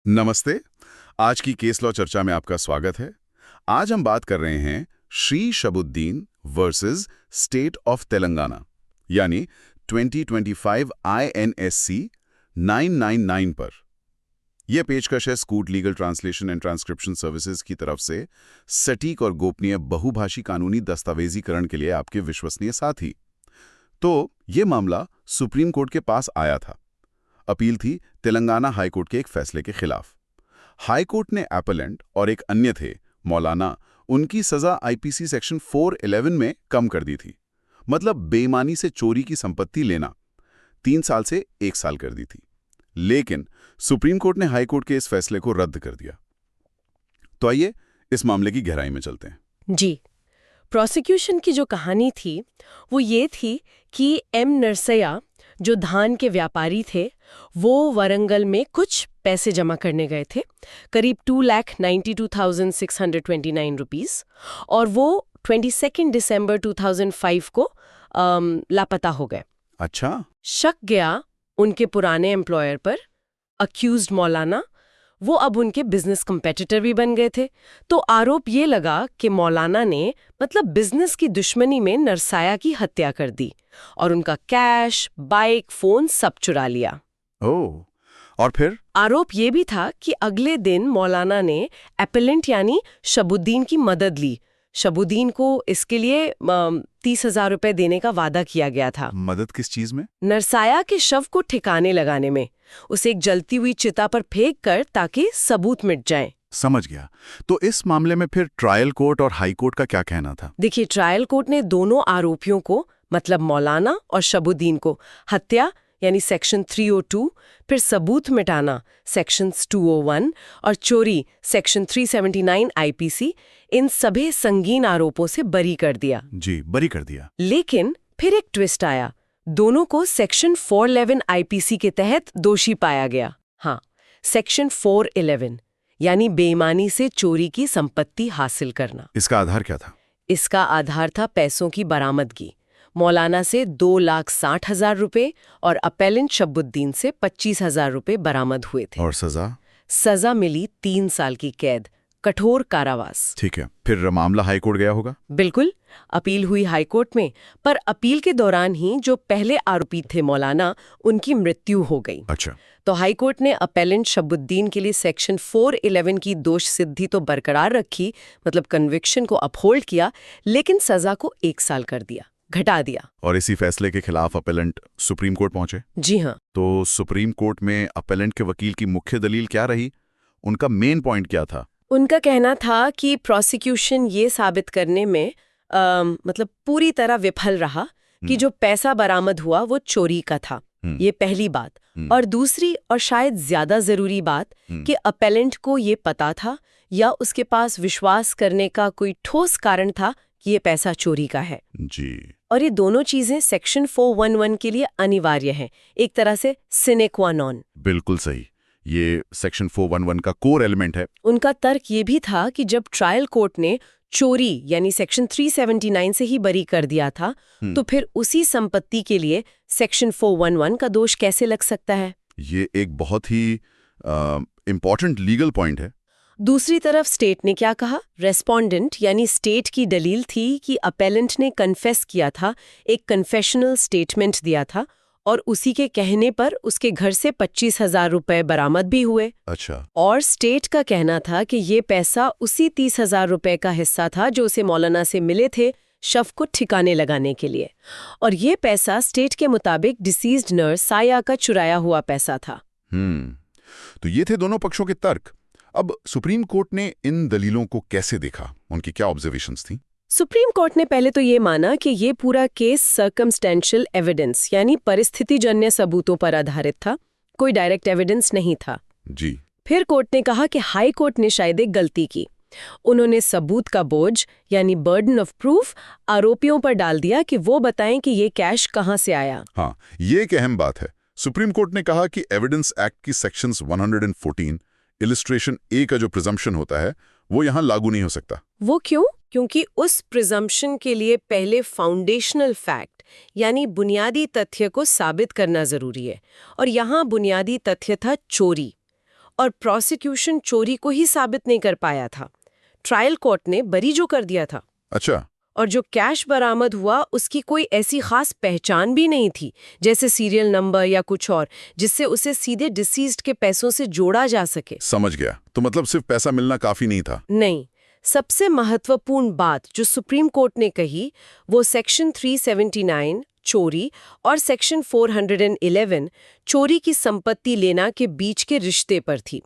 नमस्ते। आज की केस लॉ चर्चा में आपका स्वागत है। आज हम बात कर रहे हैं Shri Shahabuddin versus state of Telangana यानी 2025 INSC 999 पर। यह पेशकश है scoot legal translation and transcription services की तरफ से सटीक और गोपनीय बहुभाषी कानूनी दस्तावेजीकरण के लिए आपके विश्वसनीय साथी। तो ये मामला सुप्रीम कोर्ट के पास आया था। अपील थी तेलंगाना हाई कोर्ट के एक फैसले के खिलाफ। हाई कोर्ट ने एपेलेंट और एक अन्य थे मौलाना, उनकी सजा आईपीसी सेक्शन 411 में कम कर दी थी। मतलब बेईमानी से चोरी की संपत्ति लेना 3 साल से 1 साल कर दी थी। लेकिन सुप्रीम कोर्ट ने हाई कोर्ट के इस फैसले को रद्द कर दिया। तो आइए इस मामले की गहराई में चलते हैं। जी, प्रोसिक्यूशन की जो कहानी थी वो ये थी कि एम नरसैया जो धान के व्यापारी थे वो वरंगल में कुछ पैसे जमा करने गए थे, करीब 2,92,629 रुपीस, और वो 22 दिसंबर 2005 को लापता हो गए। अच्छा। शक गया उनके पुराने एम्प्लॉयर पर, अक्यूज्ड मौलाना। वो अब उनके बिजनेस कंपेटिटर भी बन गए थे। तो आरोप ये लगा कि मौलाना ने मतलब बिजनेस की दुश्मनी में नरसाया की हत्या कर दी और उनका कैश, बाइक, फोन सब चुरा लिया। ओह, और फिर? आरोप ये भी था कि अगले दिन मौलाना ने एपेलेंट यानी शहाबुद्दीन की मदद ली। शहाबुद्दीन को इसके लिए 30,000 रुपए देने का वादा किया गया था। मदद किस चीज में? नरसाया के शव को ठिकाने लगाने में, उसे एक जलती हुई चिता पर फेंक कर, ताकि सबूत मिट जाएं। समझ गया। तो इस मामले में फिर ट्रायल कोर्ट और हाई कोर्ट का क्या कहना था? देखिए, ट्रायल कोर्ट ने दोनों आरोपियों को, मतलब मौलाना और शहाबुद्दीन को, हत्या यानी सेक्शन 302, फिर सबूत मिटाना सेक्शंस 201 और चोरी सेक्शन 379 आईपीसी, इन सभी संगीन आरोपों से बरी कर दिया। जी, बरी कर दिया। लेकिन फिर एक ट्विस्ट आया। दोनों को सेक्शन 411 आईपीसी के तहत दोषी पाया गया। हाँ, सेक्शन 411 यानी बेईमानी से चोरी की संपत्ति हासिल करना। इसका आधार क्या था? इसका आधार था पैसों की बरामदगी। मौलाना से 2,60,000 रुपए और अपेलेंट शहाबुद्दीन से 25,000 रुपए बरामद हुए थे। और सजा? सजा मिली 3 साल की कैद, कठोर कारावास। ठीक है, फिर मामला हाई कोर्ट गया होगा? बिल्कुल, अपील हुई हाई कोर्ट में, पर अपील के दौरान ही जो पहले आरोपी थे मौलाना, उनकी मृत्यु हो गई। अच्छा। तो हाई कोर्ट ने अपेलेंट शहाबुद्दीन के लिए सेक्शन 411 की दोष सिद्धि तो बरकरार रखी, मतलब कन्विक्शन को अपहोल्ड किया, लेकिन सजा को 1 साल कर दिया, घटा दिया। और इसी फैसले के खिलाफ अपेलेंट सुप्रीम कोर्ट पहुंचे? जी हाँ। तो सुप्रीम कोर्ट में अपेलेंट के वकील की मुख्य दलील क्या रही? उनका मेन पॉइंट क्या था? उनका कहना था कि प्रोसिक्यूशन ये साबित करने में मतलब पूरी तरह विफल रहा कि जो पैसा बरामद हुआ वो चोरी का था। ये पहली बात। और दूसरी और शायद ज्यादा जरूरी बात कि अपेलेंट को ये पता था या उसके पास विश्वास करने का कोई ठोस कारण था कि ये पैसा चोरी का है। जी। और ये दोनों चीजें सेक्शन 411 के लिए अनिवार्य हैं, एक तरह से सिने क्वा नॉन। बिल्कुल सही, ये सेक्शन 411 का कोर एलिमेंट है। उनका तर्क ये भी था कि जब ट्रायल कोर्ट ने चोरी यानी सेक्शन 379 से ही बरी कर दिया था, तो फिर उसी संपत्ति के लिए सेक्शन 411 का दोष कैसे लग सकता है? ये एक बहुत ही इम्पॉर्टेंट लीगल पॉइंट है। दूसरी तरफ स्टेट ने क्या कहा? रेस्पोंडेंट यानी स्टेट की दलील थी कि अपेलेंट ने कन्फेस किया था, एक कन्फेशनल स्टेटमेंट दिया था, और उसी के कहने पर उसके घर से 25,000 रुपए बरामद भी हुए। अच्छा। और स्टेट का कहना था कि ये पैसा उसी 30,000 रुपए का हिस्सा था जो उसे मौलाना से मिले थे शव को ठिकाने लगाने के लिए, और ये पैसा स्टेट के मुताबिक डिसीज्ड नर्स साया का चुराया हुआ पैसा था। तो ये थे दोनों पक्षों के तर्क। अब सुप्रीम कोर्ट ने इन दलीलों को कैसे देखा? उनकी क्या ऑब्जर्वेशंस थी? सुप्रीम कोर्ट ने पहले तो ये माना कि ये पूरा केस सर्कमस्टेंशियल एविडेंस यानी परिस्थितिजन्य सबूतों पर आधारित था, कोई डायरेक्ट एविडेंस नहीं था। जी। फिर कोर्ट ने कहा कि हाई कोर्ट ने शायद एक गलती की। उन्होंने सबूत का बोझ यानी बर्डन ऑफ प्रूफ आरोपियों पर डाल दिया कि वो बताएं कि ये कैश कहां से आया। हाँ, ये एक अहम बात है। सुप्रीम कोर्ट ने कहा कि एविडेंस एक्ट की सेक्शंस 114 इलिस्ट्रेशन ए का जो प्रिजम्पशन होता है वो यहां लागू नहीं हो सकता। वो क्यों? क्योंकि उस प्रिजम्पशन के लिए पहले फाउंडेशनल फैक्ट यानी बुनियादी तथ्य को साबित करना जरूरी है, और यहाँ बुनियादी तथ्य था चोरी। और प्रोसिक्यूशन चोरी को ही साबित नहीं कर पाया था। ट्रायल कोर्ट ने बरी जो कर दिया था। अच्छा। और जो कैश बरामद हुआ उसकी कोई ऐसी खास पहचान भी नहीं थी, जैसे सीरियल नंबर या कुछ और, जिससे उसे सीधे डिसीज्ड के पैसों से जोड़ा जा सके। समझ गया। तो मतलब सिर्फ पैसा मिलना काफी नहीं था? नहीं, सबसे महत्वपूर्ण बात जो सुप्रीम कोर्ट ने कही वो सेक्शन 379 चोरी और सेक्शन 411 चोरी की संपत्ति लेना के बीच के रिश्ते पर थी।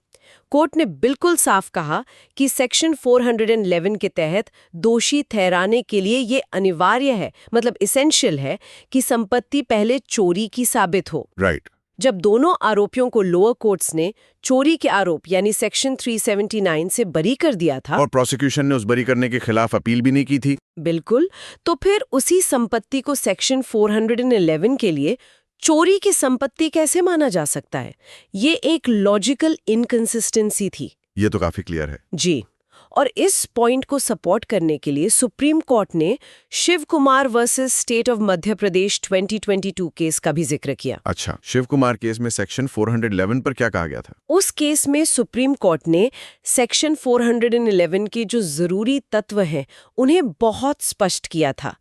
कोर्ट ने बिल्कुल साफ कहा कि सेक्शन 411 के तहत दोषी ठहराने के लिए ये अनिवार्य है, मतलब इसेंशियल है, कि संपत्ति पहले चोरी की साबित हो। राइट। जब दोनों आरोपियों को लोअर कोर्ट्स ने चोरी के आरोप यानी सेक्शन 379 से बरी कर दिया था और प्रोसिक्यूशन ने उस बरी करने के खिलाफ अपील भी नहीं की थी। बिल्कुल, तो फिर उसी संपत्ति को सेक्शन 411 के लिए चोरी की संपत्ति कैसे माना जा सकता है? ये एक लॉजिकल इनकंसिस्टेंसी थी। ये तो काफी क्लियर है। जी, और इस पॉइंट को सपोर्ट करने के लिए सुप्रीम कोर्ट ने Shiv Kumar versus state of Madhya Pradesh 2022 case का भी जिक्र किया। अच्छा, शिव कुमार केस में सेक्शन 411 पर क्या कहा गया था? उस केस में सुप्रीम कोर्ट ने सेक्शन 411 के जो जरूरी तत्व हैं उन्हें बहुत स्पष्ट किया था।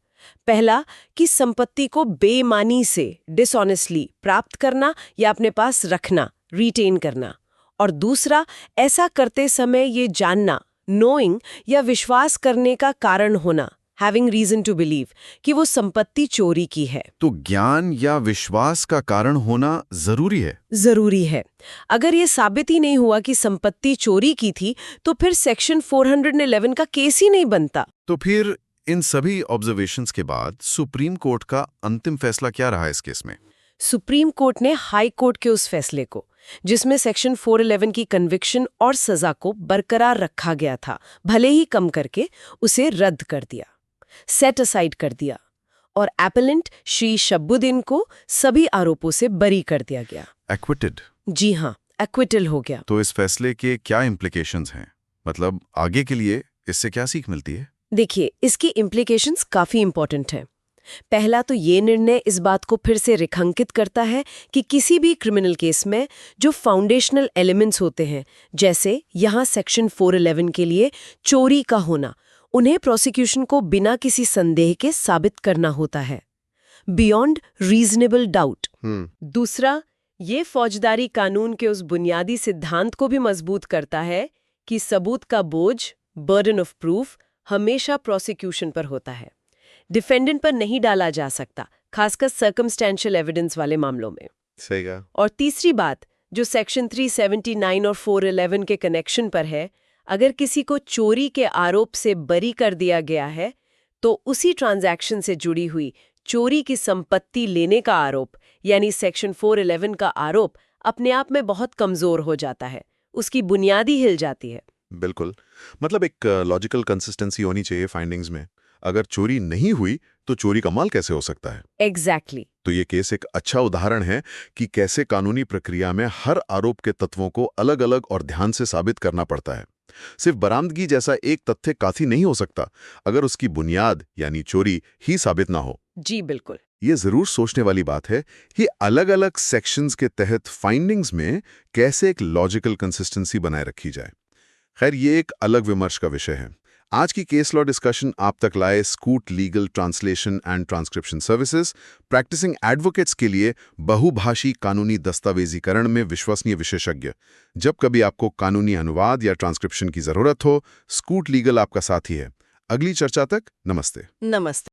पहला, कि संपत्ति को बेईमानी से डिसऑनेस्टली प्राप्त करना या अपने पास रखना, रिटेन करना। और दूसरा, ऐसा करते समय ये जानना, नोइंग या विश्वास करने का कारण होना, हैविंग रीजन टू बिलीव, कि वो संपत्ति चोरी की है। तो ज्ञान या विश्वास का कारण होना जरूरी है? जरूरी है। अगर ये साबित ही नहीं हुआ कि संपत्ति चोरी की थी तो फिर सेक्शन 411 का केस ही नहीं बनता। तो फिर इन सभी ऑब्जर्वेशंस के बाद सुप्रीम कोर्ट का अंतिम फैसला क्या रहा इस केस में? सुप्रीम कोर्ट ने हाई कोर्ट के उस फैसले को, जिसमें सेक्शन 411 की कन्विक्शन और सजा को बरकरार रखा गया था, भले ही कम करके, उसे रद्द कर दिया, सेट असाइड कर दिया, और एपेलेंट श्री शब्बुद्दीन को सभी आरोपों से बरी कर दिया गया। एक्विटेड? जी हाँ, एक्विटल हो गया। तो इस फैसले के क्या इम्प्लीकेशंस हैं? मतलब आगे के लिए इससे क्या सीख मिलती है? देखिए, इसकी इम्प्लीकेशंस काफी इंपॉर्टेंट है। पहला तो ये निर्णय इस बात को फिर से रेखांकित करता है कि किसी भी क्रिमिनल केस में जो फाउंडेशनल एलिमेंट्स होते हैं, जैसे यहाँ सेक्शन 411 के लिए चोरी का होना, उन्हें प्रोसिक्यूशन को बिना किसी संदेह के साबित करना होता है, बियॉन्ड रीजनेबल डाउट। दूसरा, ये फौजदारी कानून के उस बुनियादी सिद्धांत को भी मजबूत करता है कि सबूत का बोझ, बर्डन ऑफ प्रूफ, हमेशा प्रोसिक्यूशन पर होता है, डिफेंडेंट पर नहीं डाला जा सकता, खासकर सर्कमस्टेंशियल एविडेंस वाले मामलों में। सही कहा। और तीसरी बात, जो सेक्शन 379 और 411 के कनेक्शन पर है, अगर किसी को चोरी के आरोप से बरी कर दिया गया है तो उसी ट्रांजैक्शन से जुड़ी हुई चोरी की संपत्ति लेने का आरोप यानी सेक्शन 411 का आरोप अपने आप में बहुत कमजोर हो जाता है, उसकी बुनियादी हिल जाती है। बिल्कुल, मतलब एक लॉजिकल कंसिस्टेंसी होनी चाहिए फाइंडिंग्स में। अगर चोरी नहीं हुई तो चोरी का माल कैसे हो सकता है? एग्जैक्टली। तो ये केस एक अच्छा उदाहरण है कि कैसे कानूनी प्रक्रिया में हर आरोप के तत्वों को अलग अलग और ध्यान से साबित करना पड़ता है। सिर्फ बरामदगी जैसा एक तथ्य काफी नहीं हो सकता अगर उसकी बुनियाद यानी चोरी ही साबित ना हो। जी बिल्कुल। ये जरूर सोचने वाली बात है कि अलग अलग सेक्शंस के तहत फाइंडिंग्स में कैसे एक लॉजिकल कंसिस्टेंसी बनाए रखी जाए। खैर, ये एक अलग विमर्श का विषय है। आज की केस लॉ डिस्कशन आप तक लाए Scoot legal translation and transcription services, practising advocates के लिए बहुभाषी कानूनी दस्तावेजीकरण में विश्वसनीय विशेषज्ञ। जब कभी आपको कानूनी अनुवाद या ट्रांसक्रिप्शन की जरूरत हो, स्कूट लीगल आपका साथी है। अगली चर्चा तक नमस्ते। नमस्ते।